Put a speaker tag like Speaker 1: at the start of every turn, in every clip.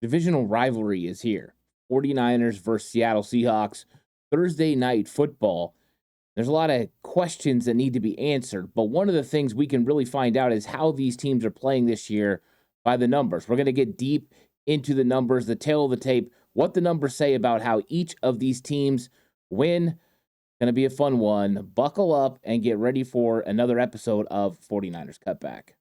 Speaker 1: Divisional rivalry is here. 49ers versus Seattle Seahawks, Thursday night football. There's a lot of questions that need to be answered, but one of the things we can really find out is how these teams are playing this year by the numbers. We're going to get deep into the numbers, the tail of the tape, what the numbers say about how each of these teams win. Going to be a fun one. Buckle up and get ready for another episode of 49ers Cutback.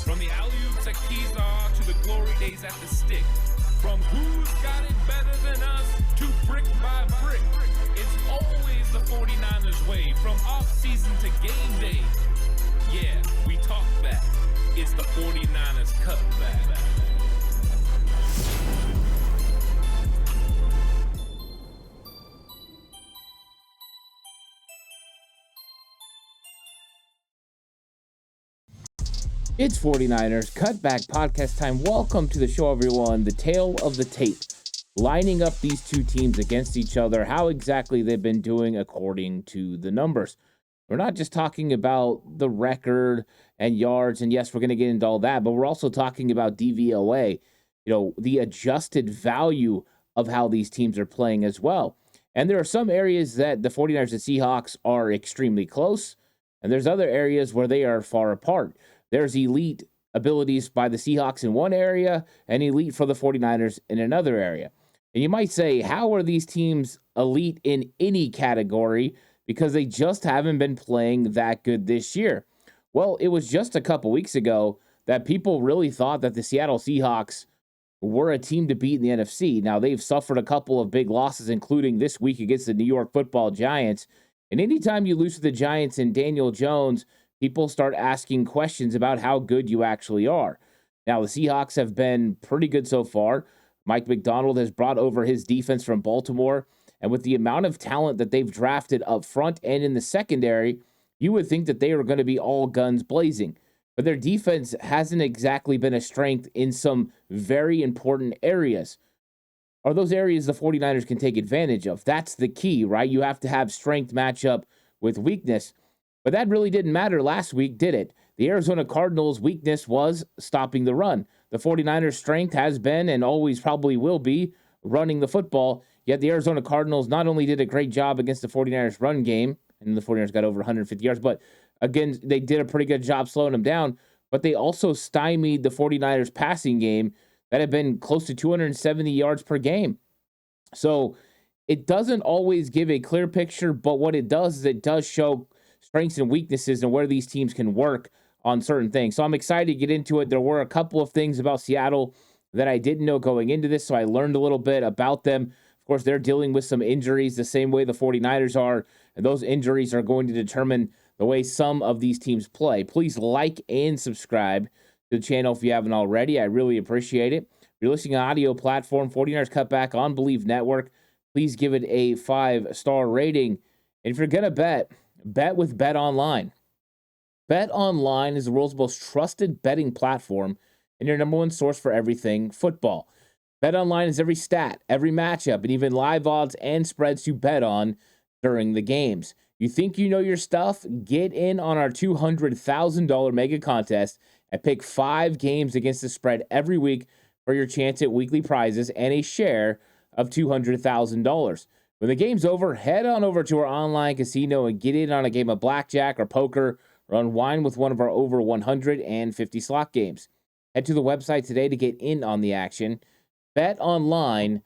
Speaker 2: From the alley-oops at Kezar to the glory days at the stick. From who's got it better than us to brick by brick. It's always the 49ers way from off-season to game day. Yeah, we talk back. It's the 49ers Cutback.
Speaker 1: It's 49ers Cutback podcast time. Welcome to the show, everyone. The tale of the tape. Lining up these two teams against each other, how exactly they've been doing according to the numbers. We're not just talking about the record and yards, and yes, we're going to get into all that, but we're also talking about DVOA, the adjusted value of how these teams are playing as well. And there are some areas that the 49ers and Seahawks are extremely close, and there's other areas where they are far apart. There's elite abilities by the Seahawks in one area and elite for the 49ers in another area. And you might say, how are these teams elite in any category? Because they just haven't been playing that good this year. Well, it was just a couple weeks ago that people really thought that the Seattle Seahawks were a team to beat in the NFC. Now, they've suffered a couple of big losses, including this week against the New York Football Giants. And anytime you lose to the Giants and Daniel Jones, people start asking questions about how good you actually are. Now, the Seahawks have been pretty good so far. Mike McDonald has brought over his defense from Baltimore. And with the amount of talent that they've drafted up front and in the secondary, you would think that they are going to be all guns blazing. But their defense hasn't exactly been a strength in some very important areas. Are those areas the 49ers can take advantage of? That's the key, right? You have to have strength match up with weakness. But that really didn't matter last week, did it? The Arizona Cardinals' weakness was stopping the run. The 49ers' strength has been and always probably will be running the football. Yet the Arizona Cardinals not only did a great job against the 49ers' run game, and the 49ers got over 150 yards, but again, they did a pretty good job slowing them down, but they also stymied the 49ers' passing game that had been close to 270 yards per game. So it doesn't always give a clear picture, but what it does is it does show strengths and weaknesses and where these teams can work on certain things. So I'm excited to get into it. There were a couple of things about Seattle that I didn't know going into this, so I learned a little bit about them. Of course, they're dealing with some injuries the same way the 49ers are, and those injuries are going to determine the way some of these teams play. Please like and subscribe to the channel if you haven't already. I really appreciate it. If you're listening on audio platform, 49ers Cutback on Believe Network, please give it a 5-star rating. And if you're going to bet with Bet Online. Bet Online is the world's most trusted betting platform and your number one source for everything football. Bet Online is every stat, every matchup, and even live odds and spreads to bet on during the games. You think you know your stuff? Get in on our $200,000 mega contest and pick 5 games against the spread every week for your chance at weekly prizes and a share of $200,000. When the game's over, head on over to our online casino and get in on a game of blackjack or poker or unwind with one of our over 150 slot games. Head to the website today to get in on the action. Bet Online,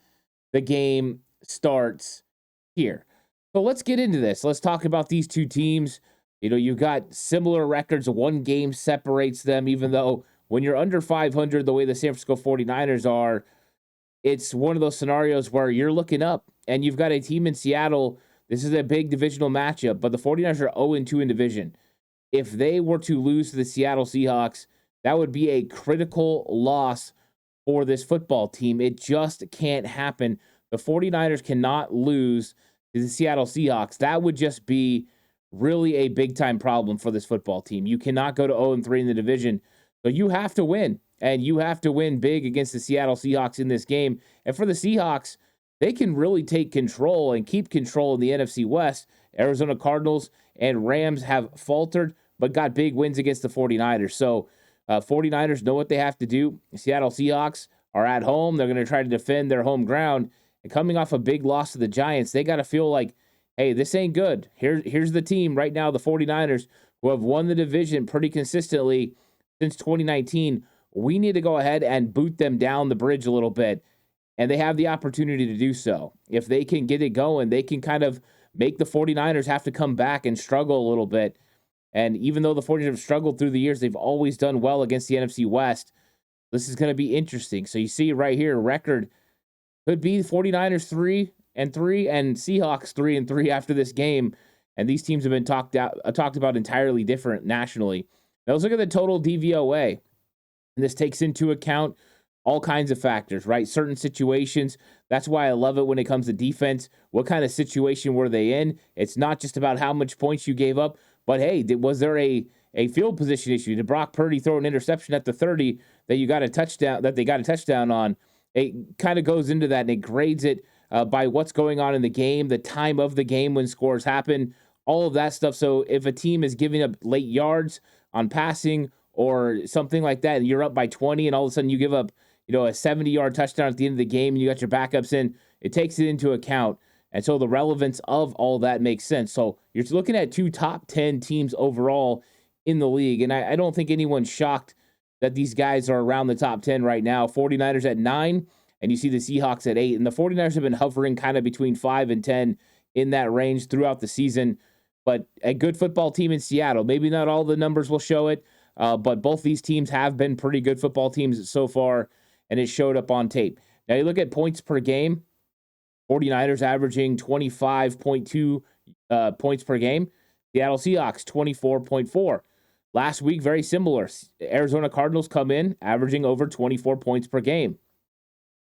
Speaker 1: the game starts here. So let's get into this. Let's talk about these two teams. You've got similar records. One game separates them, even though when you're under 500, the way the San Francisco 49ers are, it's one of those scenarios where you're looking up and you've got a team in Seattle. This is a big divisional matchup, but the 49ers are 0-2 in division. If they were to lose to the Seattle Seahawks, that would be a critical loss for this football team. It just can't happen. The 49ers cannot lose to the Seattle Seahawks. That would just be really a big-time problem for this football team. You cannot go to 0-3 in the division. So you have to win, and you have to win big against the Seattle Seahawks in this game. And for the Seahawks, they can really take control and keep control in the NFC West. Arizona Cardinals and Rams have faltered, but got big wins against the 49ers. So 49ers know what they have to do. Seattle Seahawks are at home. They're going to try to defend their home ground. And coming off a big loss to the Giants, they got to feel like, hey, this ain't good. Here's the team right now, the 49ers, who have won the division pretty consistently since 2019. We need to go ahead and boot them down the bridge a little bit. And they have the opportunity to do so. If they can get it going, they can kind of make the 49ers have to come back and struggle a little bit. And even though the 49ers have struggled through the years, they've always done well against the NFC West. This is going to be interesting. So you see right here, record could be 49ers 3-3 and Seahawks 3-3 after this game. And these teams have been talked about entirely different nationally. Now let's look at the total DVOA. And this takes into account all kinds of factors, right? Certain situations. That's why I love it when it comes to defense. What kind of situation were they in? It's not just about how much points you gave up, but hey, was there a field position issue? Did Brock Purdy throw an interception at the 30 that they got a touchdown on? It kind of goes into that, and it grades it by what's going on in the game, the time of the game when scores happen, all of that stuff. So if a team is giving up late yards on passing or something like that, and you're up by 20 and all of a sudden you give up a 70-yard touchdown at the end of the game and you got your backups in, it takes it into account. And so the relevance of all that makes sense. So you're looking at two top 10 teams overall in the league. And I don't think anyone's shocked that these guys are around the top 10 right now. 49ers at 9, and you see the Seahawks at 8. And the 49ers have been hovering kind of between 5 and 10 in that range throughout the season. But a good football team in Seattle. Maybe not all the numbers will show it, but both these teams have been pretty good football teams so far, and it showed up on tape. Now you look at points per game. 49ers averaging 25.2 points per game. Seattle Seahawks 24.4. Last week, very similar. Arizona Cardinals come in averaging over 24 points per game.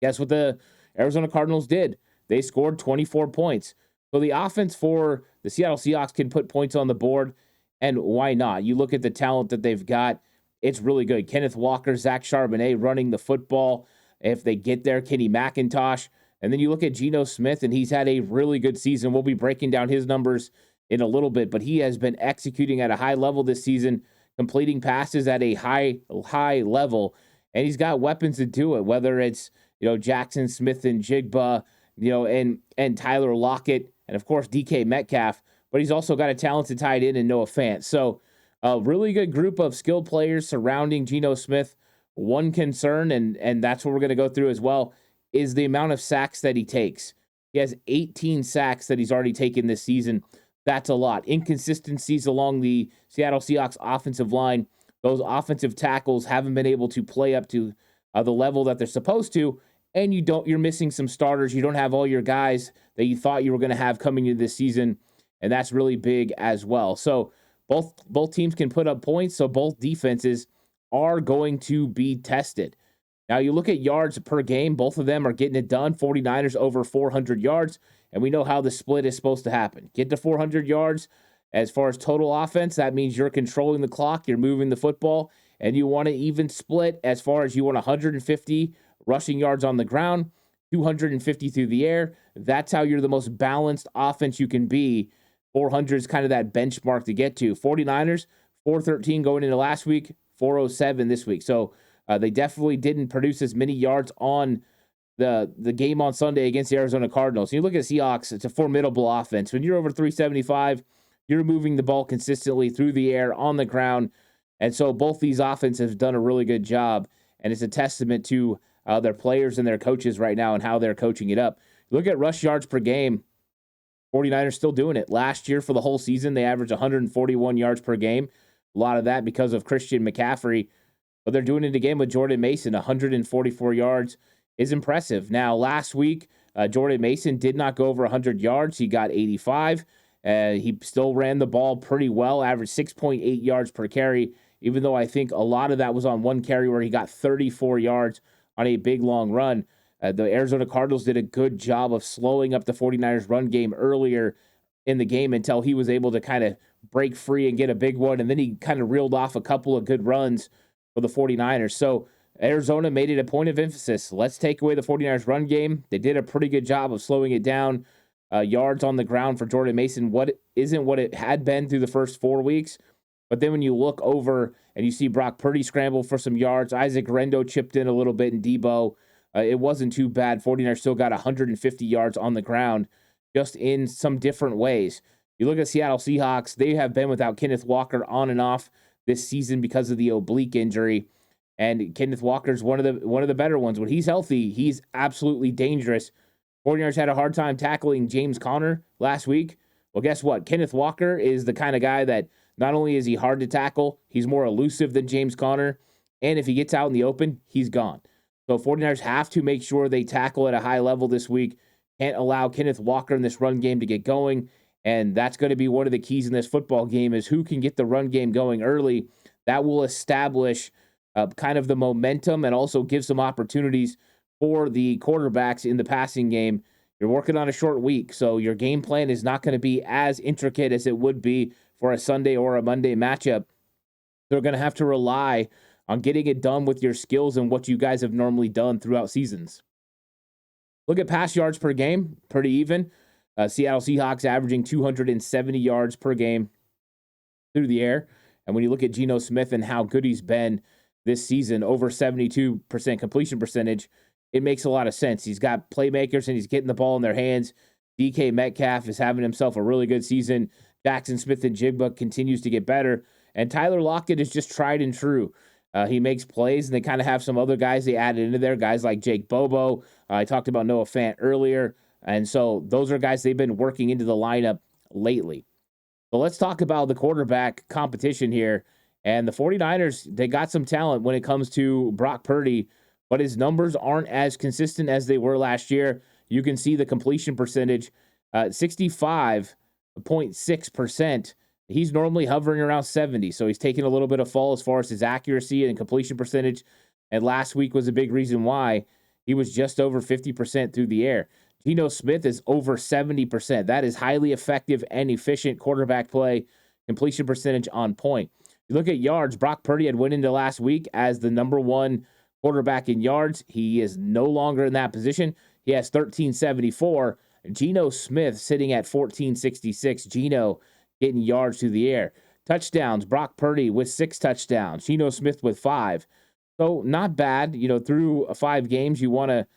Speaker 1: Guess what the Arizona Cardinals did? They scored 24 points. So the offense for the Seattle Seahawks can put points on the board, and why not? You look at the talent that they've got, it's really good. Kenneth Walker, Zach Charbonnet running the football. If they get there, Kenny McIntosh. And then you look at Geno Smith, and he's had a really good season. We'll be breaking down his numbers in a little bit, but he has been executing at a high level this season, completing passes at a high level, and he's got weapons to do it, whether it's, Jackson Smith and Jigba, and Tyler Lockett, and of course DK Metcalf, but he's also got a talented tight end in Noah Fant. So a really good group of skilled players surrounding Geno Smith. One concern, and that's what we're going to go through as well, is the amount of sacks that he takes. He has 18 sacks that he's already taken this season. That's a lot. Inconsistencies along the Seattle Seahawks offensive line. Those offensive tackles haven't been able to play up to the level that they're supposed to, and you're missing some starters. You don't have all your guys that you thought you were going to have coming into this season, and that's really big as well. So both teams can put up points, so both defenses are going to be tested. Now, you look at yards per game, both of them are getting it done. 49ers over 400 yards, and we know how the split is supposed to happen. Get to 400 yards. As far as total offense, that means you're controlling the clock, you're moving the football, and you want to even split as far as you want 150 rushing yards on the ground, 250 through the air. That's how you're the most balanced offense you can be. 400 is kind of that benchmark to get to. 49ers, 413 going into last week, 407 this week. So they definitely didn't produce as many yards on the game on Sunday against the Arizona Cardinals. You look at Seahawks, it's a formidable offense. When you're over 375, you're moving the ball consistently through the air, on the ground. And so both these offenses have done a really good job, and it's a testament to their players and their coaches right now and how they're coaching it up. Look at rush yards per game. 49ers still doing it. Last year for the whole season, they averaged 141 yards per game. A lot of that because of Christian McCaffrey. But they're doing it again with Jordan Mason. 144 yards is impressive. Now, last week, Jordan Mason did not go over 100 yards. He got 85. He still ran the ball pretty well, averaged 6.8 yards per carry, even though I think a lot of that was on one carry where he got 34 yards on a big, long run. The Arizona Cardinals did a good job of slowing up the 49ers run game earlier in the game until he was able to kind of break free and get a big one, and then he kind of reeled off a couple of good runs for the 49ers. So Arizona made it a point of emphasis. Let's take away the 49ers run game. They did a pretty good job of slowing it down. Yards on the ground for Jordan Mason, what isn't what it had been through the first 4 weeks. But then when you look over and you see Brock Purdy scramble for some yards, Isaac Rendo chipped in a little bit, and Debo, it wasn't too bad. 49ers still got 150 yards on the ground, just in some different ways. You look at Seattle Seahawks, they have been without Kenneth Walker on and off this season because of the oblique injury. And Kenneth Walker's one of the better ones. When he's healthy, he's absolutely dangerous. 49ers had a hard time tackling James Conner last week. Well, guess what? Kenneth Walker is the kind of guy that not only is he hard to tackle, he's more elusive than James Conner. And if he gets out in the open, he's gone. So 49ers have to make sure they tackle at a high level this week. Can't allow Kenneth Walker in this run game to get going. And that's going to be one of the keys in this football game is who can get the run game going early. That will establish kind of the momentum and also give some opportunities for the quarterbacks in the passing game. You're working on a short week, so your game plan is not going to be as intricate as it would be for a Sunday or a Monday matchup. They're going to have to rely on getting it done with your skills and what you guys have normally done throughout seasons. Look at pass yards per game, pretty even. Seattle Seahawks averaging 270 yards per game through the air. And when you look at Geno Smith and how good he's been this season, over 72% completion percentage, it makes a lot of sense. He's got playmakers and he's getting the ball in their hands. DK Metcalf is having himself a really good season. Jackson Smith and Jigba continues to get better. And Tyler Lockett is just tried and true. He makes plays, and they kind of have some other guys they added into there, guys like Jake Bobo. I talked about Noah Fant earlier. And so those are guys they've been working into the lineup lately. So let's talk about the quarterback competition here. And the 49ers, they got some talent when it comes to Brock Purdy, but his numbers aren't as consistent as they were last year. You can see the completion percentage, 65.6%. He's normally hovering around 70, so he's taking a little bit of fall as far as his accuracy and completion percentage. And last week was a big reason why he was just over 50% through the air. Geno Smith is over 70%. That is highly effective and efficient quarterback play, completion percentage on point. You look at yards, Brock Purdy had went into last week as the number one quarterback in yards. He is no longer in that position. He has 1374. Geno Smith sitting at 1466. Geno getting yards through the air. Touchdowns, Brock Purdy with 6 touchdowns. Geno Smith with 5. So not bad. Through 5 games, you want to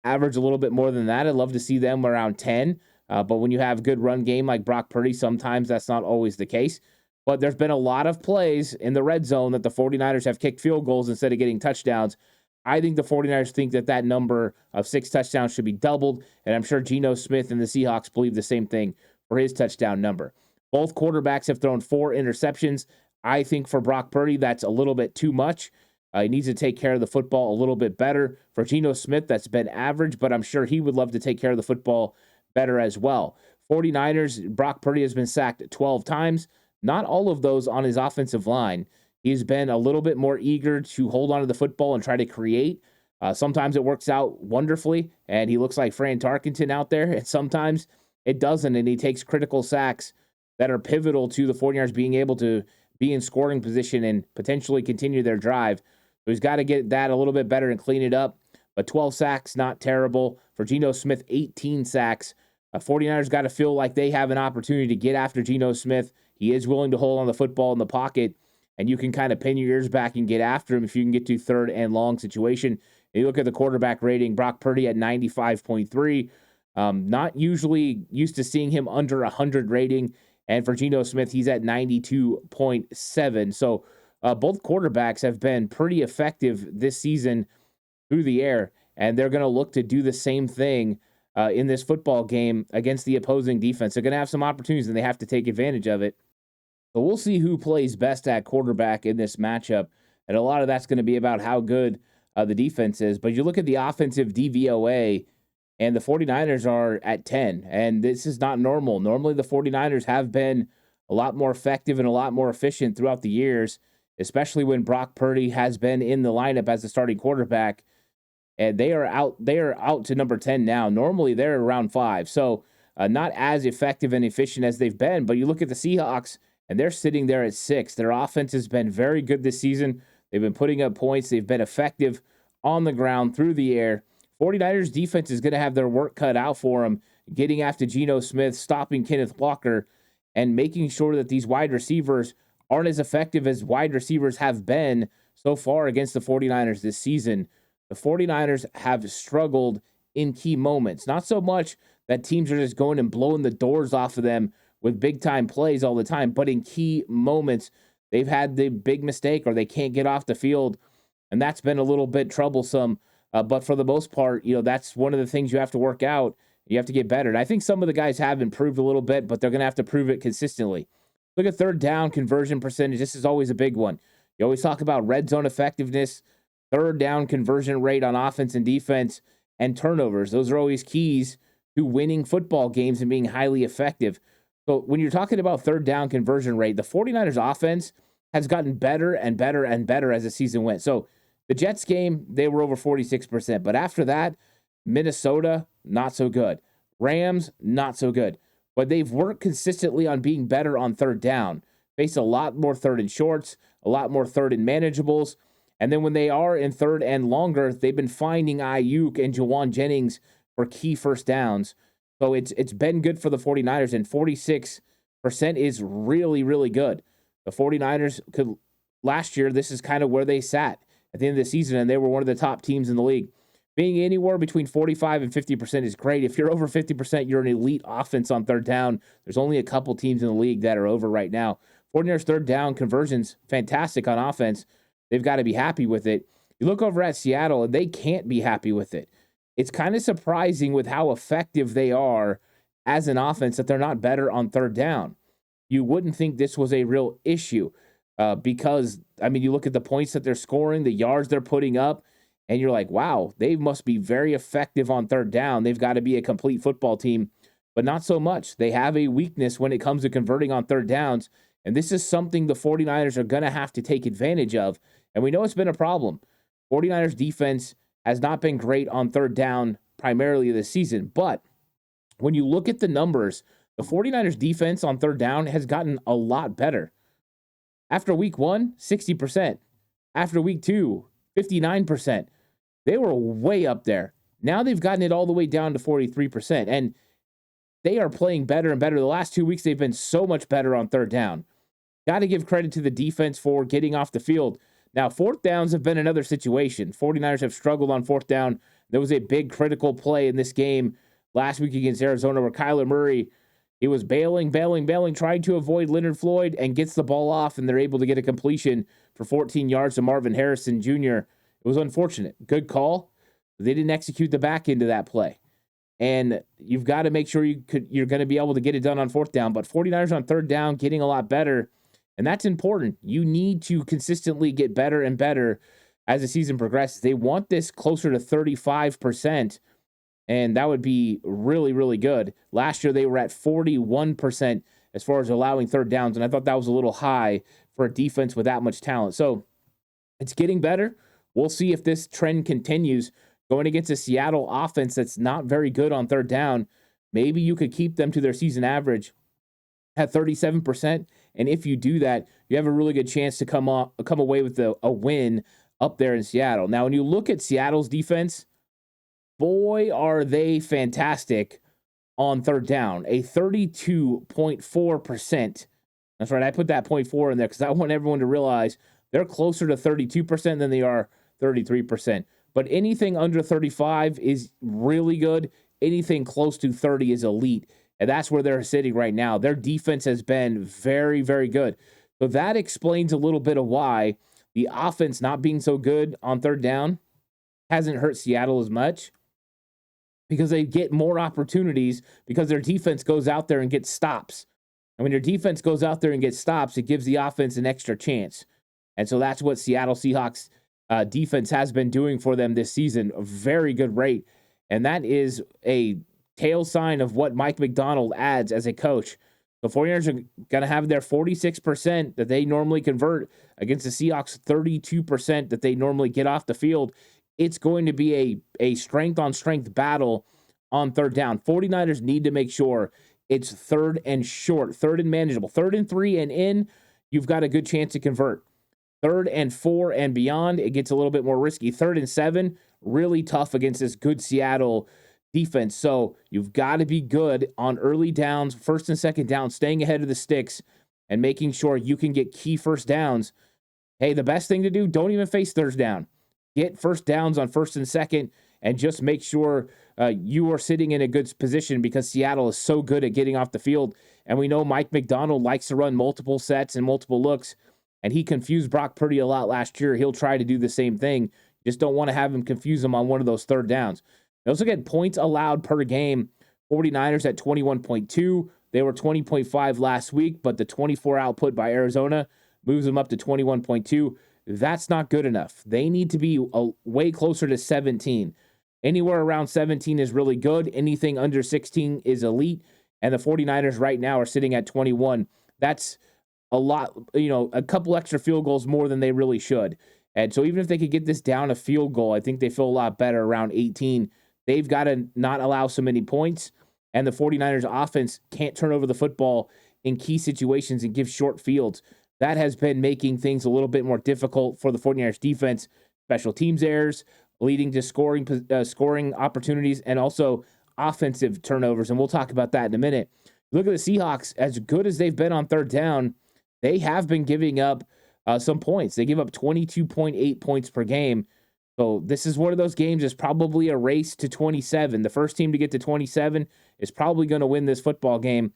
Speaker 1: average a little bit more than that. I'd love to see them around 10. But when you have a good run game like Brock Purdy, sometimes that's not always the case. But there's been a lot of plays in the red zone that the 49ers have kicked field goals instead of getting touchdowns. I think the 49ers think that number of 6 touchdowns should be doubled, and I'm sure Geno Smith and the Seahawks believe the same thing for his touchdown number. Both quarterbacks have thrown 4 interceptions. I think for Brock Purdy, that's a little bit too much. He needs to take care of the football a little bit better. For Geno Smith, that's been average, but I'm sure he would love to take care of the football better as well. 49ers, Brock Purdy has been sacked 12 times. Not all of those on his offensive line. He's been a little bit more eager to hold on to the football and try to create. Sometimes it works out wonderfully, and he looks like Fran Tarkenton out there, and sometimes it doesn't, and he takes critical sacks that are pivotal to the 49ers being able to be in scoring position and potentially continue their drive. So he's got to get that a little bit better and clean it up. But 12 sacks, not terrible. For Geno Smith, 18 sacks. 49ers got to feel like they have an opportunity to get after Geno Smith. He is willing to hold on the football in the pocket, and you can kind of pin your ears back and get after him if you can get to third and long situation. And you look at the quarterback rating, Brock Purdy at 95.3. Not usually used to seeing him under 100 rating. And for Geno Smith, he's at 92.7. So both quarterbacks have been pretty effective this season through the air, and they're going to look to do the same thing in this football game against the opposing defense. They're going to have some opportunities, and they have to take advantage of it. So we'll see who plays best at quarterback in this matchup, and a lot of that's going to be about how good the defense is. But you look at the offensive DVOA, and the 49ers are at 10, and this is not normal. Normally, the 49ers have been a lot more effective and a lot more efficient throughout the years, especially when Brock Purdy has been in the lineup as the starting quarterback, and they are out to number 10 now. Normally, they're around 5, so not as effective and efficient as they've been. But you look at the Seahawks, and they're sitting there at 6. Their offense has been very good this season. They've been putting up points. They've been effective on the ground, through the air. 49ers defense is going to have their work cut out for them, getting after Geno Smith, stopping Kenneth Walker, and making sure that these wide receivers aren't as effective as wide receivers have been so far against the 49ers this season. The 49ers have struggled in key moments. Not so much that teams are just going and blowing the doors off of them with big-time plays all the time, but in key moments, they've had the big mistake or they can't get off the field, and that's been a little bit troublesome. But for the most part, that's one of the things you have to work out. You have to get better. And I think some of the guys have improved a little bit, but they're going to have to prove it consistently. Look at third down conversion percentage. This is always a big one. You always talk about red zone effectiveness, third down conversion rate on offense and defense, and turnovers. Those are always keys to winning football games and being highly effective. So when you're talking about third down conversion rate, the 49ers offense has gotten better and better and better as the season went. So the Jets game, they were over 46%. But after that, Minnesota, not so good. Rams, not so good. But they've worked consistently on being better on third down. Face a lot more third and shorts, a lot more third and manageables. And then when they are in third and longer, they've been finding Ayuk and Jawan Jennings for key first downs. So it's been good for the 49ers, and 46% is really, really good. The 49ers could, last year, this is kind of where they sat at the end of the season, and they were one of the top teams in the league. Being anywhere between 45 and 50% is great. If you're over 50%, you're an elite offense on third down. There's only a couple teams in the league that are over right now. 49ers third down conversions, fantastic on offense. They've got to be happy with it. You look over at Seattle, and they can't be happy with it. It's kind of surprising with how effective they are as an offense that they're not better on third down. You wouldn't think this was a real issue because, you look at the points that they're scoring, the yards they're putting up, and you're like, wow, they must be very effective on third down. They've got to be a complete football team, but not so much. They have a weakness when it comes to converting on third downs, and this is something the 49ers are going to have to take advantage of, and we know it's been a problem. 49ers defense has not been great on third down primarily this season, but when you look at the numbers, the 49ers defense on third down has gotten a lot better. After week 1, 60%. After week 2, 59%. They were way up there. Now they've gotten it all the way down to 43%, and they are playing better and better. The last 2 weeks, they've been so much better on third down. Got to give credit to the defense for getting off the field. Now, fourth downs have been another situation. 49ers have struggled on fourth down. There was a big critical play in this game last week against Arizona where Kyler Murray, he was bailing, trying to avoid Leonard Floyd, and gets the ball off, and they're able to get a completion for 14 yards to Marvin Harrison Jr. It was unfortunate. Good call. They didn't execute the back end of that play. And you've got to make sure you're going to be able to get it done on fourth down. But 49ers on third down getting a lot better, and that's important. You need to consistently get better and better as the season progresses. They want this closer to 35%, and that would be really, really good. Last year, they were at 41% as far as allowing third downs, and I thought that was a little high for a defense with that much talent. So it's getting better. We'll see if this trend continues. Going against a Seattle offense that's not very good on third down, maybe you could keep them to their season average at 37%. And if you do that, you have a really good chance to come away with a win up there in Seattle. Now, when you look at Seattle's defense, boy, are they fantastic on third down. A 32.4%. That's right, I put that 0.4 in there because I want everyone to realize they're closer to 32% than they are 33%. But anything under 35 is really good. Anything close to 30 is elite. And that's where they're sitting right now. Their defense has been very, very good. So that explains a little bit of why the offense not being so good on third down hasn't hurt Seattle as much, because they get more opportunities because their defense goes out there and gets stops. And when your defense goes out there and gets stops, it gives the offense an extra chance. And so that's what Seattle Seahawks defense has been doing for them this season. A very good rate. And that is a tail sign of what Mike McDonald adds as a coach. The 49ers are going to have their 46% that they normally convert against the Seahawks, 32% that they normally get off the field. It's going to be a strength-on-strength battle on third down. 49ers need to make sure it's third and short, third and manageable. Third and 3 and in, you've got a good chance to convert. 3rd and 4 and beyond, it gets a little bit more risky. 3rd and 7, really tough against this good Seattle defense. So you've got to be good on early downs, 1st and 2nd down, staying ahead of the sticks and making sure you can get key first downs. Hey, the best thing to do, don't even face 3rd down. Get first downs on 1st and 2nd and just make sure you are sitting in a good position because Seattle is so good at getting off the field. And we know Mike McDonald likes to run multiple sets and multiple looks, and he confused Brock Purdy a lot last year. He'll try to do the same thing. Just don't want to have him confuse him on one of those 3rd downs. Let's look at points allowed per game. 49ers at 21.2. They were 20.5 last week, but the 24 output by Arizona moves them up to 21.2. That's not good enough. They need to be way closer to 17. Anywhere around 17 is really good. Anything under 16 is elite. And the 49ers right now are sitting at 21. That's a lot, a couple extra field goals more than they really should. And so even if they could get this down a field goal, I think they feel a lot better around 18. They've got to not allow so many points. And the 49ers offense can't turn over the football in key situations and give short fields. That has been making things a little bit more difficult for the 49ers defense. Special teams errors leading to scoring opportunities and also offensive turnovers. And we'll talk about that in a minute. Look at the Seahawks. As good as they've been on 3rd down, they have been giving up some points. They give up 22.8 points per game. So this is one of those games that's probably a race to 27. The first team to get to 27 is probably going to win this football game.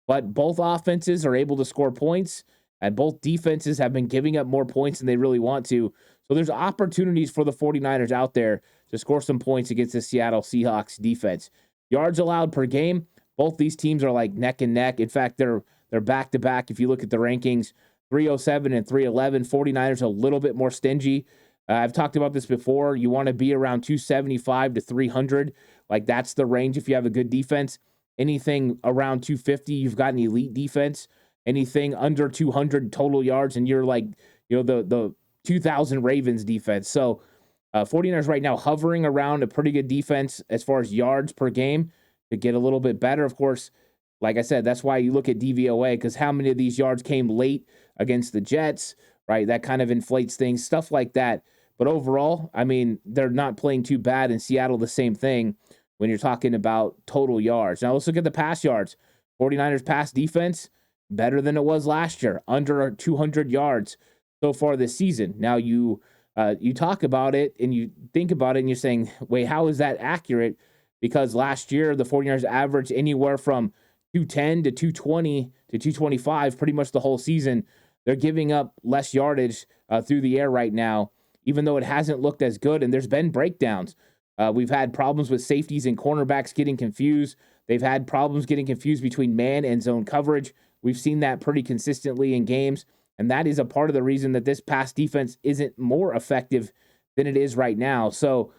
Speaker 1: But both offenses are able to score points, and both defenses have been giving up more points than they really want to. So there's opportunities for the 49ers out there to score some points against the Seattle Seahawks defense. Yards allowed per game, both these teams are like neck and neck. In fact, they're back-to-back. If you look at the rankings, 307 and 311. 49ers a little bit more stingy. I've talked about this before. You want to be around 275 to 300. Like, that's the range if you have a good defense. Anything around 250, you've got an elite defense. Anything under 200 total yards, and you're like, the 2000 Ravens defense. So 49ers right now hovering around a pretty good defense as far as yards per game to get a little bit better. Of course, like I said, that's why you look at DVOA, because how many of these yards came late against the Jets, right? That kind of inflates things, stuff like that. But overall, I mean, they're not playing too bad. In Seattle, the same thing when you're talking about total yards. Now, let's look at the pass yards. 49ers pass defense, better than it was last year, under 200 yards so far this season. Now, you talk about it and you think about it and you're saying, wait, how is that accurate? Because last year, the 49ers averaged anywhere from 210 to 220 to 225 pretty much the whole season. They're giving up less yardage through the air right now, even though it hasn't looked as good. And there's been breakdowns. We've had problems with safeties and cornerbacks getting confused. They've had problems getting confused between man and zone coverage. We've seen that pretty consistently in games. And that is a part of the reason that this pass defense isn't more effective than it is right now. So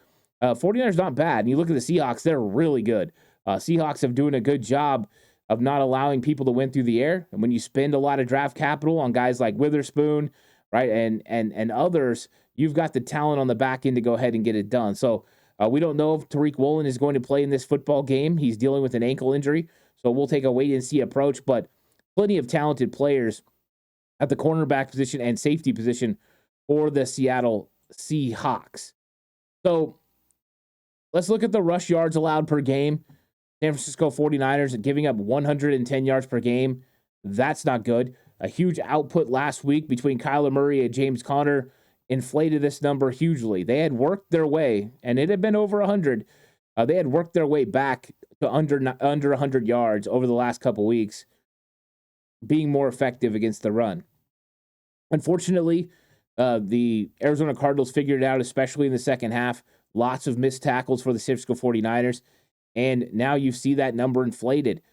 Speaker 1: 49ers not bad. And you look at the Seahawks, they're really good. Seahawks have doing a good job of not allowing people to win through the air. And when you spend a lot of draft capital on guys like Witherspoon, right, and others, you've got the talent on the back end to go ahead and get it done. So we don't know if Tariq Woolen is going to play in this football game. He's dealing with an ankle injury, so we'll take a wait-and-see approach. But plenty of talented players at the cornerback position and safety position for the Seattle Seahawks. So let's look at the rush yards allowed per game. San Francisco 49ers are giving up 110 yards per game. That's not good. A huge output last week between Kyler Murray and James Conner inflated this number hugely. They had worked their way, and it had been over 100. They had worked their way back to under 100 yards over the last couple weeks, being more effective against the run. Unfortunately, the Arizona Cardinals figured it out, especially in the second half. Lots of missed tackles for the San Francisco 49ers, and now you see that number inflated.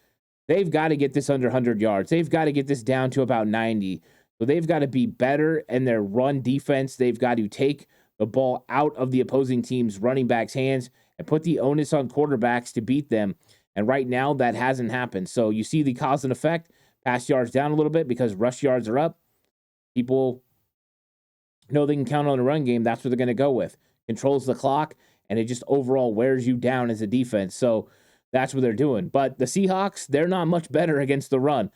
Speaker 1: They've got to get this under 100 yards. They've got to get this down to about 90. So they've got to be better in their run defense. They've got to take the ball out of the opposing team's running backs' hands and put the onus on quarterbacks to beat them. And right now, that hasn't happened. So you see the cause and effect. Pass yards down a little bit because rush yards are up. People know they can count on the run game. That's what they're going to go with. Controls the clock, and it just overall wears you down as a defense. So that's what they're doing. But the Seahawks, they're not much better against the run.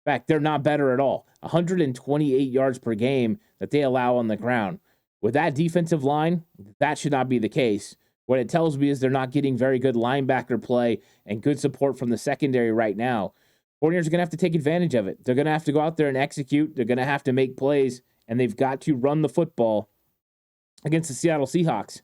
Speaker 1: In fact, they're not better at all. 128 yards per game that they allow on the ground. With that defensive line, that should not be the case. What it tells me is they're not getting very good linebacker play and good support from the secondary right now. 49ers are going to have to take advantage of it. They're going to have to go out there and execute. They're going to have to make plays, and they've got to run the football against the Seattle Seahawks.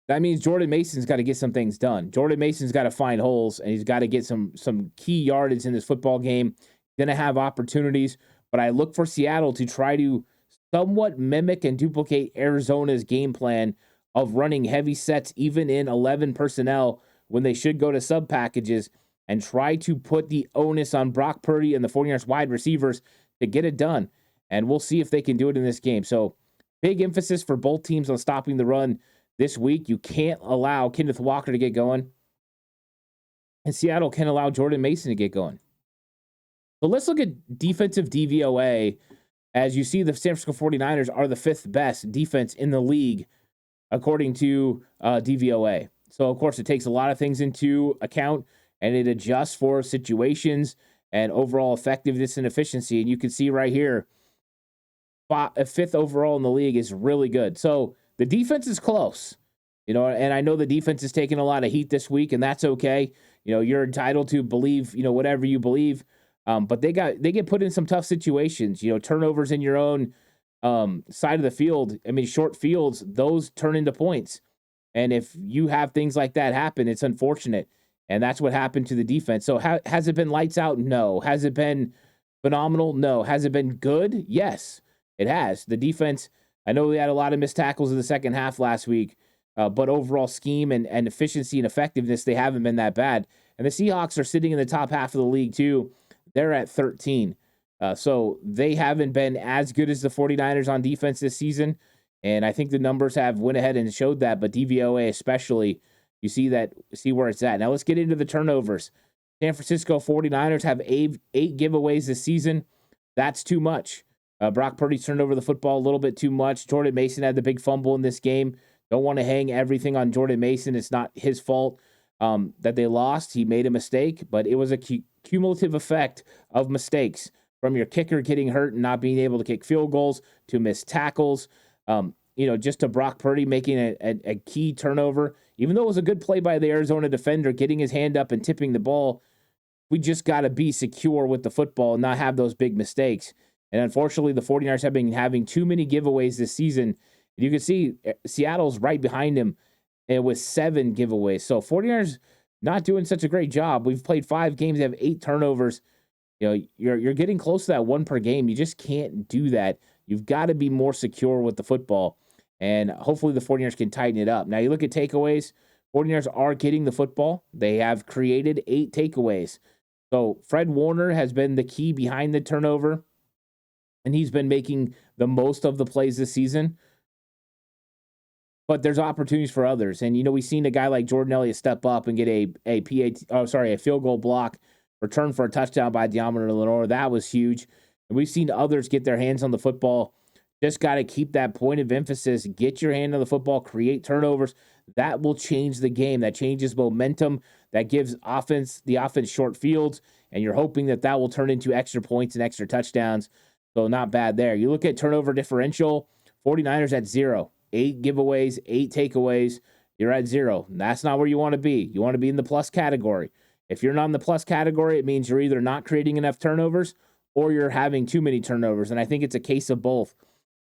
Speaker 1: That means Jordan Mason's got to get some things done. Jordan Mason's got to find holes, and he's got to get some key yardage in this football game. Going to have opportunities, but I look for Seattle to try to somewhat mimic and duplicate Arizona's game plan of running heavy sets, even in 11 personnel, when they should go to sub packages, and try to put the onus on Brock Purdy and the 49ers wide receivers to get it done. And we'll see if they can do it in this game. So big emphasis for both teams on stopping the run this week. You can't allow Kenneth Walker to get going, and Seattle can allow Jordan Mason to get going. So let's look at defensive DVOA. As you see, the San Francisco 49ers are the 5th best defense in the league, according to DVOA. So, of course, it takes a lot of things into account, and it adjusts for situations and overall effectiveness and efficiency. And you can see right here, 5th overall in the league is really good. So the defense is close, and I know the defense is taking a lot of heat this week, and that's okay. You're entitled to believe, whatever you believe. But they get put in some tough situations, turnovers in your own side of the field. I mean, short fields, those turn into points. And if you have things like that happen, it's unfortunate. And that's what happened to the defense. So has it been lights out? No. Has it been phenomenal? No. Has it been good? Yes, it has. The defense, I know we had a lot of missed tackles in the second half last week, but overall scheme and efficiency and effectiveness, they haven't been that bad. And the Seahawks are sitting in the top half of the league too. They're at 13. So they haven't been as good as the 49ers on defense this season. And I think the numbers have went ahead and showed that, but DVOA especially, you see where it's at. Now let's get into the turnovers. San Francisco 49ers have 8 giveaways this season. That's too much. Brock Purdy's turned over the football a little bit too much. Jordan Mason had the big fumble in this game. Don't want to hang everything on Jordan Mason. It's not his fault that they lost. He made a mistake, but it was a cumulative effect of mistakes, from your kicker getting hurt and not being able to kick field goals to missed tackles, just to Brock Purdy making a key turnover. Even though it was a good play by the Arizona defender, getting his hand up and tipping the ball, we just got to be secure with the football and not have those big mistakes. And unfortunately, the 49ers have been having too many giveaways this season. You can see Seattle's right behind him and with 7 giveaways. So 49ers not doing such a great job. We've played 5 games. They have 8 turnovers. You're getting close to that 1 per game. You just can't do that. You've got to be more secure with the football. And hopefully the 49ers can tighten it up. Now you look at takeaways. 49ers are getting the football. They have created 8 takeaways. So Fred Warner has been the key behind the turnover, and he's been making the most of the plays this season. But there's opportunities for others. And, we've seen a guy like Jordan Elliott step up and get a field goal block, return for a touchdown by Deommodore Lenoir. That was huge. And we've seen others get their hands on the football. Just got to keep that point of emphasis. Get your hand on the football, create turnovers. That will change the game. That changes momentum. That gives the offense short fields. And you're hoping that will turn into extra points and extra touchdowns. So not bad there. You look at turnover differential, 49ers at 0. 8 giveaways, 8 takeaways. You're at 0. And that's not where you want to be. You want to be in the plus category. If you're not in the plus category, it means you're either not creating enough turnovers or you're having too many turnovers. And I think it's a case of both.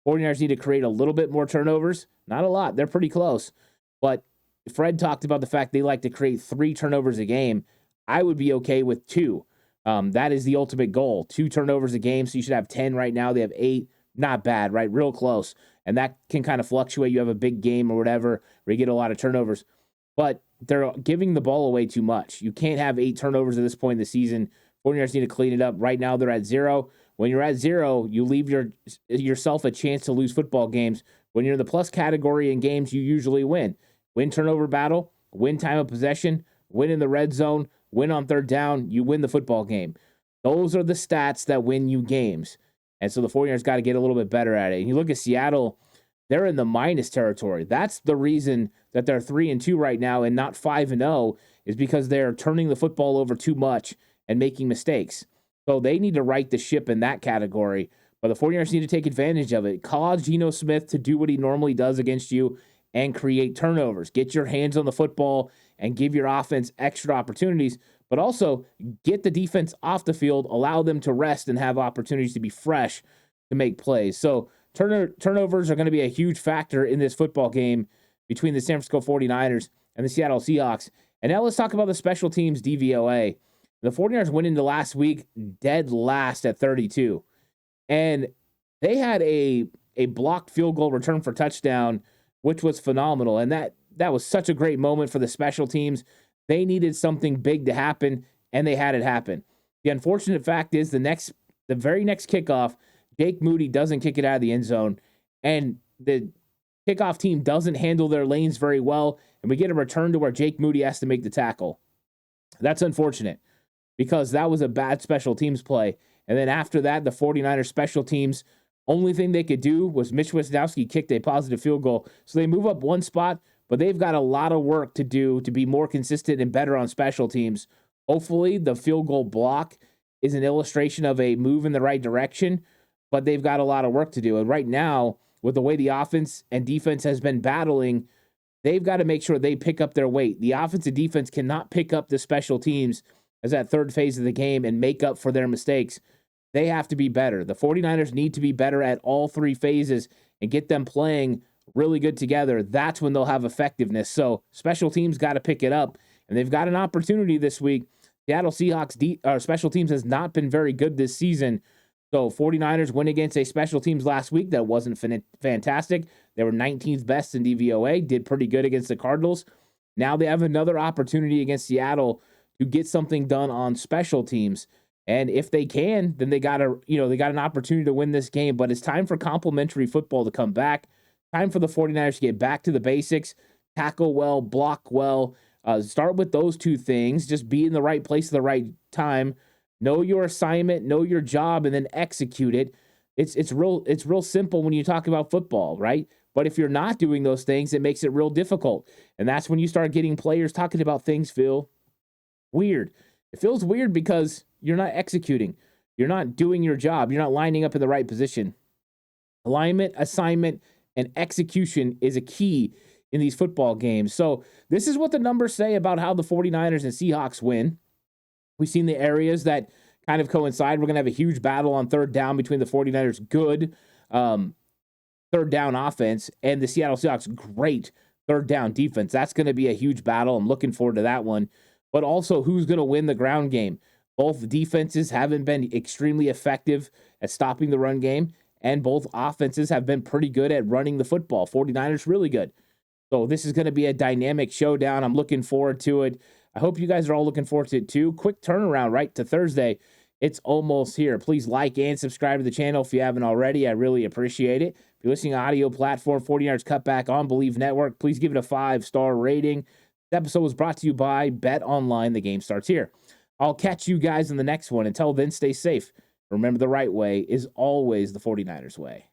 Speaker 1: 49ers need to create a little bit more turnovers. Not a lot. They're pretty close. But Fred talked about the fact they like to create 3 turnovers a game. I would be okay with 2. That is the ultimate goal. 2 turnovers a game. So you should have 10 right now. They have 8. Not bad, right? Real close. And that can kind of fluctuate. You have a big game or whatever where you get a lot of turnovers. But they're giving the ball away too much. You can't have 8 turnovers at this point in the season. 49ers need to clean it up. Right now, they're at 0. When you're at 0, you leave yourself a chance to lose football games. When you're in the plus category in games, you usually win. Win turnover battle, win time of possession, win in the red zone, win on third down, you win the football game. Those are the stats that win you games. And so the 49ers got to get a little bit better at it. And you look at Seattle, they're in the minus territory. That's the reason that they're 3-2 right now and not 5-0, is because they're turning the football over too much and making mistakes. So they need to right the ship in that category. But the 49ers need to take advantage of it. Cause Geno Smith to do what he normally does against you and create turnovers. Get your hands on the football and give your offense extra opportunities, but also get the defense off the field, allow them to rest and have opportunities to be fresh to make plays. So turnovers are going to be a huge factor in this football game between the San Francisco 49ers and the Seattle Seahawks. And now let's talk about the special teams DVOA. The 49ers went into last week dead last at 32. And they had a blocked field goal return for touchdown, which was phenomenal. And that was such a great moment for the special teams. They needed something big to happen, and they had it happen. The unfortunate fact is the very next kickoff, Jake Moody doesn't kick it out of the end zone, and the kickoff team doesn't handle their lanes very well, and we get a return to where Jake Moody has to make the tackle. That's unfortunate because that was a bad special teams play. And then after that, the 49ers special teams, only thing they could do was Mitch Wisnowski kicked a positive field goal. So they move up one spot, but they've got a lot of work to do to be more consistent and better on special teams. Hopefully, the field goal block is an illustration of a move in the right direction, but they've got a lot of work to do. And right now, with the way the offense and defense has been battling, they've got to make sure they pick up their weight. The offense and defense cannot pick up the special teams as that third phase of the game and make up for their mistakes. They have to be better. The 49ers need to be better at all three phases and get them playing really good together. That's when they'll have effectiveness. So special teams got to pick it up, and they've got an opportunity this week. Seattle Seahawks special teams has not been very good this season. So 49ers went against a special teams last week that wasn't fantastic. They were 19th best in DVOA, did pretty good against the Cardinals. Now they have another opportunity against Seattle to get something done on special teams. And if they can, then they got an opportunity to win this game. But it's time for complementary football to come back. Time for the 49ers to get back to the basics, tackle well, block well. Start with those two things. Just be in the right place at the right time. Know your assignment, know your job, and then execute it. It's real simple when you talk about football, right? But if you're not doing those things, it makes it real difficult. And that's when you start getting players talking about things feel weird. It feels weird because you're not executing. You're not doing your job. You're not lining up in the right position. Alignment, assignment, and execution is a key in these football games. So this is what the numbers say about how the 49ers and Seahawks win. We've seen the areas that kind of coincide. We're going to have a huge battle on third down between the 49ers' good third down offense and the Seattle Seahawks' great third down defense. That's going to be a huge battle. I'm looking forward to that one. But also, who's going to win the ground game? Both defenses haven't been extremely effective at stopping the run game, and both offenses have been pretty good at running the football. 49ers really good. So this is going to be a dynamic showdown. I'm looking forward to it. I hope you guys are all looking forward to it too. Quick turnaround right to Thursday. It's almost here. Please like and subscribe to the channel if you haven't already. I really appreciate it. If you're listening to audio platform, 49ers Cutback on Believe Network, please give it a 5-star rating. This episode was brought to you by Bet Online. The game starts here. I'll catch you guys in the next one. Until then, stay safe. Remember, the right way is always the 49ers way.